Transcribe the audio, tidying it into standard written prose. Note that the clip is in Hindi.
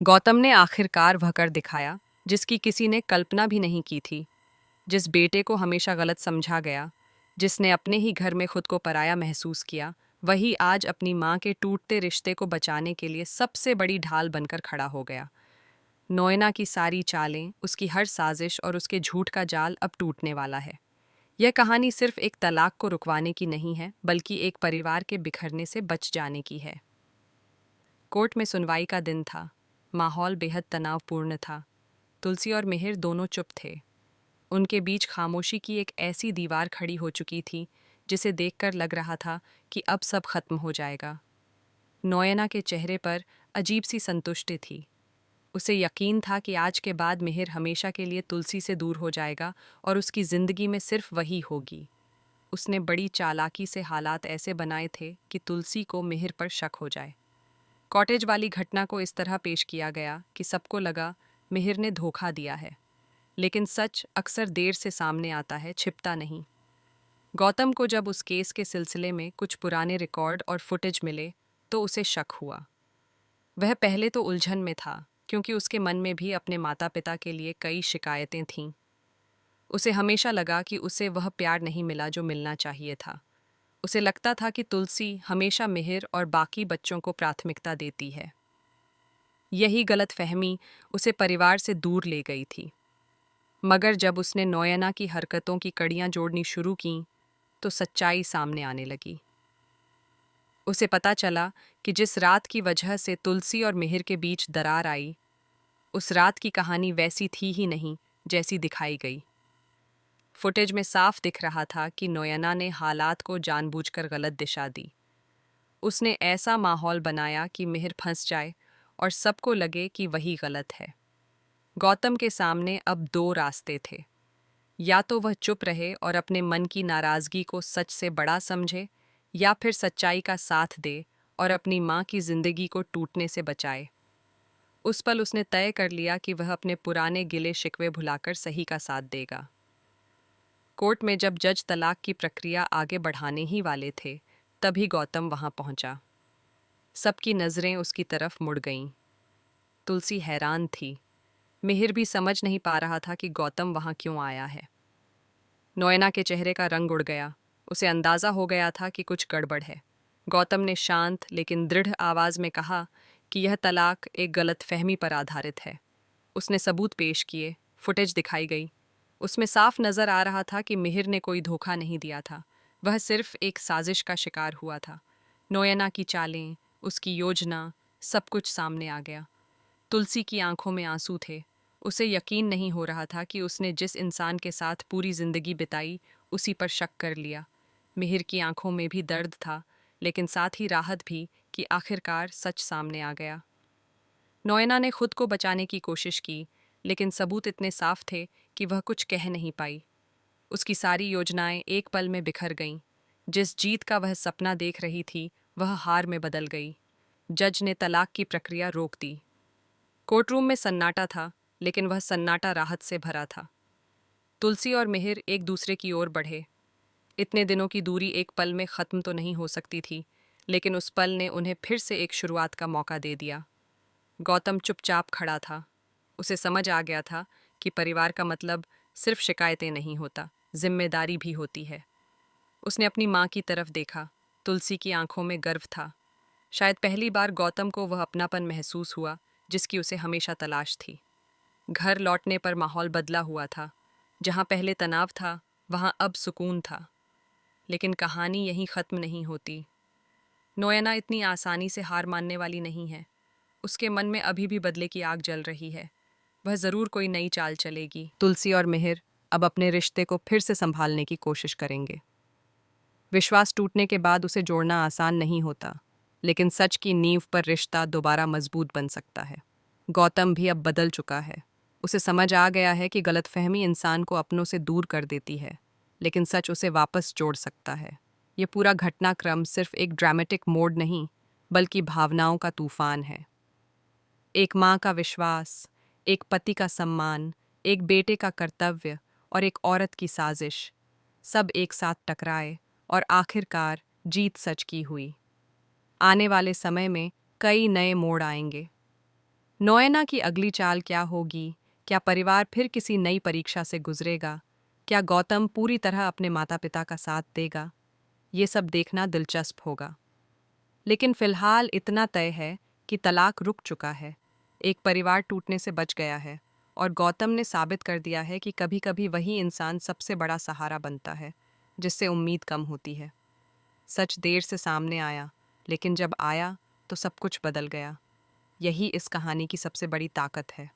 गौतम ने आखिरकार वह कर दिखाया जिसकी किसी ने कल्पना भी नहीं की थी। जिस बेटे को हमेशा गलत समझा गया, जिसने अपने ही घर में खुद को पराया महसूस किया, वही आज अपनी माँ के टूटते रिश्ते को बचाने के लिए सबसे बड़ी ढाल बनकर खड़ा हो गया। नोएना की सारी चालें, उसकी हर साजिश और उसके झूठ का जाल अब टूटने वाला है। यह कहानी सिर्फ एक तलाक को रुकवाने की नहीं है, बल्कि एक परिवार के बिखरने से बच जाने की है। कोर्ट में सुनवाई का दिन था। माहौल बेहद तनावपूर्ण था। तुलसी और मिहिर दोनों चुप थे। उनके बीच खामोशी की एक ऐसी दीवार खड़ी हो चुकी थी जिसे देखकर लग रहा था कि अब सब खत्म हो जाएगा। नोयना के चेहरे पर अजीब सी संतुष्टि थी। उसे यकीन था कि आज के बाद मिहिर हमेशा के लिए तुलसी से दूर हो जाएगा और उसकी जिंदगी में सिर्फ वही होगी। उसने बड़ी चालाकी से हालात ऐसे बनाए थे कि तुलसी को मिहिर पर शक हो जाए। कॉटेज वाली घटना को इस तरह पेश किया गया कि सबको लगा मिहिर ने धोखा दिया है, लेकिन सच अक्सर देर से सामने आता है, छिपता नहीं। गौतम को जब उस केस के सिलसिले में कुछ पुराने रिकॉर्ड और फुटेज मिले तो उसे शक हुआ। वह पहले तो उलझन में था, क्योंकि उसके मन में भी अपने माता पिता के लिए कई शिकायतें थीं। उसे हमेशा लगा कि उसे वह प्यार नहीं मिला जो मिलना चाहिए था। उसे लगता था कि तुलसी हमेशा मिहिर और बाकी बच्चों को प्राथमिकता देती है। यही गलतफहमी उसे परिवार से दूर ले गई थी। मगर जब उसने नोयना की हरकतों की कड़ियां जोड़नी शुरू कीं, तो सच्चाई सामने आने लगी। उसे पता चला कि जिस रात की वजह से तुलसी और मिहिर के बीच दरार आई, उस रात की कहानी वैसी थी ही नहीं जैसी दिखाई गई। फुटेज में साफ दिख रहा था कि नोयना ने हालात को जानबूझकर गलत दिशा दी। उसने ऐसा माहौल बनाया कि मिहिर फंस जाए और सबको लगे कि वही गलत है। गौतम के सामने अब दो रास्ते थे। या तो वह चुप रहे और अपने मन की नाराजगी को सच से बड़ा समझे, या फिर सच्चाई का साथ दे और अपनी माँ की जिंदगी को टूटने से बचाए। उस पल उसने तय कर लिया कि वह अपने पुराने गिले शिकवे भुलाकर सही का साथ देगा। कोर्ट में जब जज तलाक की प्रक्रिया आगे बढ़ाने ही वाले थे, तभी गौतम वहां पहुंचा। सबकी नजरें उसकी तरफ मुड़ गईं। तुलसी हैरान थी। मिहिर भी समझ नहीं पा रहा था कि गौतम वहां क्यों आया है। नोयना के चेहरे का रंग उड़ गया। उसे अंदाजा हो गया था कि कुछ गड़बड़ है। गौतम ने शांत लेकिन दृढ़ आवाज में कहा कि यह तलाक एक गलतफहमी पर आधारित है। उसने सबूत पेश किए, फुटेज दिखाई गई। उसमें साफ नजर आ रहा था कि मिहिर ने कोई धोखा नहीं दिया था। वह सिर्फ एक साजिश का शिकार हुआ था। नोयना की चालें, उसकी योजना, सब कुछ सामने आ गया। तुलसी की आंखों में आंसू थे। उसे यकीन नहीं हो रहा था कि उसने जिस इंसान के साथ पूरी जिंदगी बिताई, उसी पर शक कर लिया। मिहिर की आंखों में भी दर्द था, लेकिन साथ ही राहत भी कि आखिरकार सच सामने आ गया। नोयना ने खुद को बचाने की कोशिश की, लेकिन सबूत इतने साफ थे कि वह कुछ कह नहीं पाई। उसकी सारी योजनाएं एक पल में बिखर गईं। जिस जीत का वह सपना देख रही थी, वह हार में बदल गई। जज ने तलाक की प्रक्रिया रोक दी। कोर्टरूम में सन्नाटा था, लेकिन वह सन्नाटा राहत से भरा था। तुलसी और मिहिर एक दूसरे की ओर बढ़े। इतने दिनों की दूरी एक पल में खत्म तो नहीं हो सकती थी, लेकिन उस पल ने उन्हें फिर से एक शुरुआत का मौका दे दिया। गौतम चुपचाप खड़ा था। उसे समझ आ गया था कि परिवार का मतलब सिर्फ शिकायतें नहीं होता, जिम्मेदारी भी होती है। उसने अपनी माँ की तरफ देखा। तुलसी की आंखों में गर्व था। शायद पहली बार गौतम को वह अपनापन महसूस हुआ जिसकी उसे हमेशा तलाश थी। घर लौटने पर माहौल बदला हुआ था। जहाँ पहले तनाव था, वहाँ अब सुकून था। लेकिन कहानी यहीं ख़त्म नहीं होती। नोयना इतनी आसानी से हार मानने वाली नहीं है। उसके मन में अभी भी बदले की आग जल रही है। वह ज़रूर कोई नई चाल चलेगी। तुलसी और मिहिर अब अपने रिश्ते को फिर से संभालने की कोशिश करेंगे। विश्वास टूटने के बाद उसे जोड़ना आसान नहीं होता, लेकिन सच की नींव पर रिश्ता दोबारा मजबूत बन सकता है। गौतम भी अब बदल चुका है। उसे समझ आ गया है कि गलतफहमी इंसान को अपनों से दूर कर देती है, लेकिन सच उसे वापस जोड़ सकता है। ये पूरा घटनाक्रम सिर्फ एक ड्रामेटिक मोड़ नहीं, बल्कि भावनाओं का तूफान है। एक माँ का विश्वास, एक पति का सम्मान, एक बेटे का कर्तव्य और एक औरत की साजिश, सब एक साथ टकराए और आखिरकार जीत सच की हुई। आने वाले समय में कई नए मोड़ आएंगे। नोएना की अगली चाल क्या होगी? क्या परिवार फिर किसी नई परीक्षा से गुजरेगा? क्या गौतम पूरी तरह अपने माता पिता का साथ देगा? ये सब देखना दिलचस्प होगा। लेकिन फिलहाल इतना तय है कि तलाक रुक चुका है। एक परिवार टूटने से बच गया है और गौतम ने साबित कर दिया है कि कभी कभी वही इंसान सबसे बड़ा सहारा बनता है जिससे उम्मीद कम होती है। सच देर से सामने आया, लेकिन जब आया तो सब कुछ बदल गया। यही इस कहानी की सबसे बड़ी ताकत है।